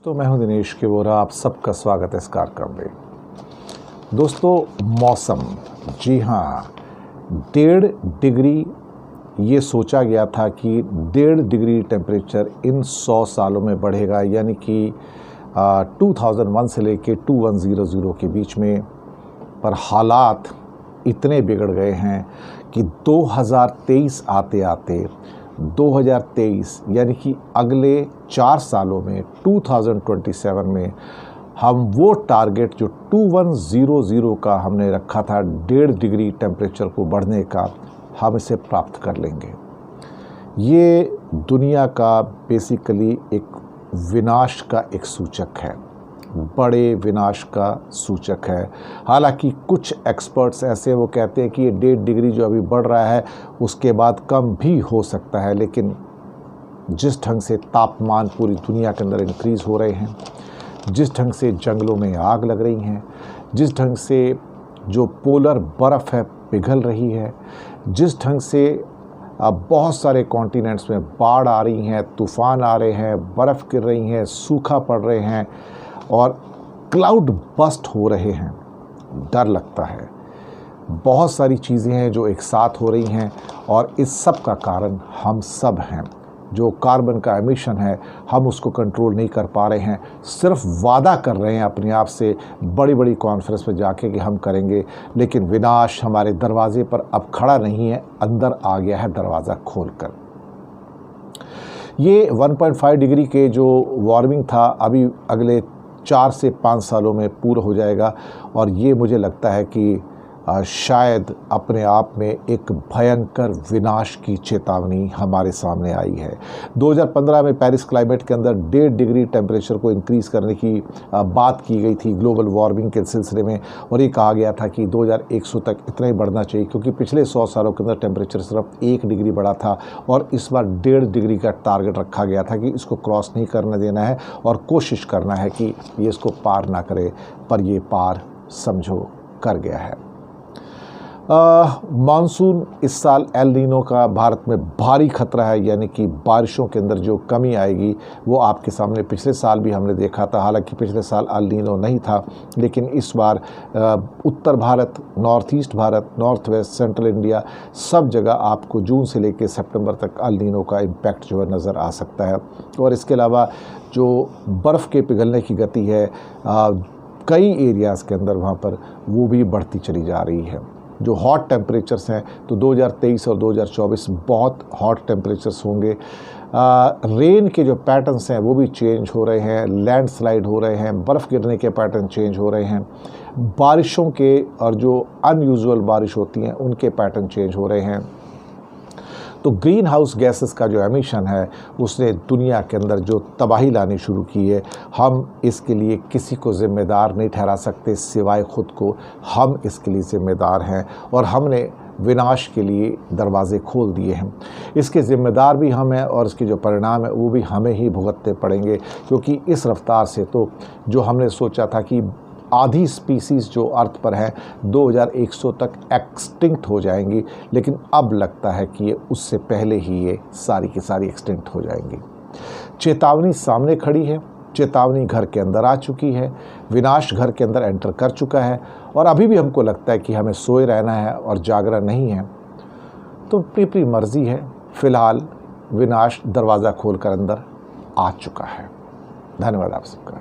दोस्तों, मैं हूं दिनेश केवोरा। आप सबका स्वागत है इस कार्यक्रम में। दोस्तों, मौसम, जी हाँ, 1.5 डिग्री ये सोचा गया था कि 1.5 डिग्री टेम्परेचर इन 100 सालों में बढ़ेगा, यानी कि 2001 से लेके 2100 के बीच में। पर हालात इतने बिगड़ गए हैं कि 2023 आते आते 2023 यानी कि अगले 4 सालों में 2027 में हम वो टारगेट जो 2100 का हमने रखा था 1.5 डिग्री टेम्परेचर को बढ़ने का, हम इसे प्राप्त कर लेंगे। ये दुनिया का बेसिकली एक विनाश का एक सूचक है, बड़े विनाश का सूचक है। हालांकि कुछ एक्सपर्ट्स ऐसे वो कहते हैं कि ये 1.5 डिग्री जो अभी बढ़ रहा है उसके बाद कम भी हो सकता है, लेकिन जिस ढंग से तापमान पूरी दुनिया के अंदर इंक्रीज़ हो रहे हैं, जिस ढंग से जंगलों में आग लग रही हैं, जिस ढंग से जो पोलर बर्फ़ है पिघल रही है, जिस ढंग से अब बहुत सारे कॉन्टिनेंट्स में बाढ़ आ रही हैं, तूफ़ान आ रहे हैं, बर्फ़ गिर रही हैं, सूखा पड़ रहे हैं और क्लाउड बस्ट हो रहे हैं, डर लगता है। बहुत सारी चीज़ें हैं जो एक साथ हो रही हैं और इस सब का कारण हम सब हैं। जो कार्बन का एमिशन है, हम उसको कंट्रोल नहीं कर पा रहे हैं, सिर्फ वादा कर रहे हैं अपने आप से बड़ी बड़ी कॉन्फ्रेंस में जाके कि हम करेंगे, लेकिन विनाश हमारे दरवाजे पर अब खड़ा नहीं है, अंदर आ गया है दरवाज़ा खोलकर। ये 1.5 डिग्री के जो वार्मिंग था अभी अगले 4 से 5 सालों में पूरा हो जाएगा और ये मुझे लगता है कि शायद अपने आप में एक भयंकर विनाश की चेतावनी हमारे सामने आई है। 2015 में पेरिस क्लाइमेट के अंदर 1.5 डिग्री टेम्परेचर को इंक्रीज़ करने की बात की गई थी ग्लोबल वार्मिंग के सिलसिले में, और ये कहा गया था कि 2100 तक इतना ही बढ़ना चाहिए, क्योंकि पिछले 100 सालों के अंदर टेम्परेचर सिर्फ 1 डिग्री बढ़ा था और इस बार 1.5 डिग्री का टारगेट रखा गया था कि इसको क्रॉस नहीं करने देना है और कोशिश करना है कि ये इसको पार ना करे। पर ये पार समझो कर गया है। मानसून इस साल एल नीनो का भारत में भारी खतरा है, यानी कि बारिशों के अंदर जो कमी आएगी वो आपके सामने पिछले साल भी हमने देखा था। हालांकि पिछले साल एल नीनो नहीं था, लेकिन इस बार उत्तर Bharat, north east Bharat, north west, central India, सब जगह आपको जून से लेकर सितंबर तक एल नीनो का इम्पैक्ट जो है नज़र आ सकता है। और इसके अलावा जो बर्फ़ के पिघलने की गति है कई एरियाज़ के अंदर वहाँ पर वो भी बढ़ती चली जा रही है। जो हॉट टेम्परेचर्स हैं, तो 2023 और 2024 बहुत हॉट टेम्परेचर्स होंगे। रेन के जो पैटर्न्स हैं वो भी चेंज हो रहे हैं, लैंडस्लाइड हो रहे हैं, बर्फ़ गिरने के पैटर्न चेंज हो रहे हैं, बारिशों के और जो अनयूजुअल बारिश होती हैं उनके पैटर्न चेंज हो रहे हैं। तो ग्रीन हाउस गैसेस का जो एमिशन है उसने दुनिया के अंदर जो तबाही लानी शुरू की है, हम इसके लिए किसी को ज़िम्मेदार नहीं ठहरा सकते सिवाय खुद को। हम इसके लिए ज़िम्मेदार हैं और हमने विनाश के लिए दरवाज़े खोल दिए हैं। इसके ज़िम्मेदार भी हम हैं और इसके जो परिणाम है वो भी हमें ही भुगतने पड़ेंगे, क्योंकि इस रफ्तार से तो जो हमने सोचा था कि आधी स्पीसीज़ जो अर्थ पर है 2100 तक एक्सटिंक्ट हो जाएंगी, लेकिन अब लगता है कि ये उससे पहले ही ये सारी की सारी एक्सटिंक्ट हो जाएंगी। चेतावनी सामने खड़ी है, चेतावनी घर के अंदर आ चुकी है, विनाश घर के अंदर एंटर कर चुका है और अभी भी हमको लगता है कि हमें सोए रहना है और जागना नहीं है। तो अपनी मर्जी है, फ़िलहाल विनाश दरवाज़ा खोल कर अंदर आ चुका है। धन्यवाद आप सबका।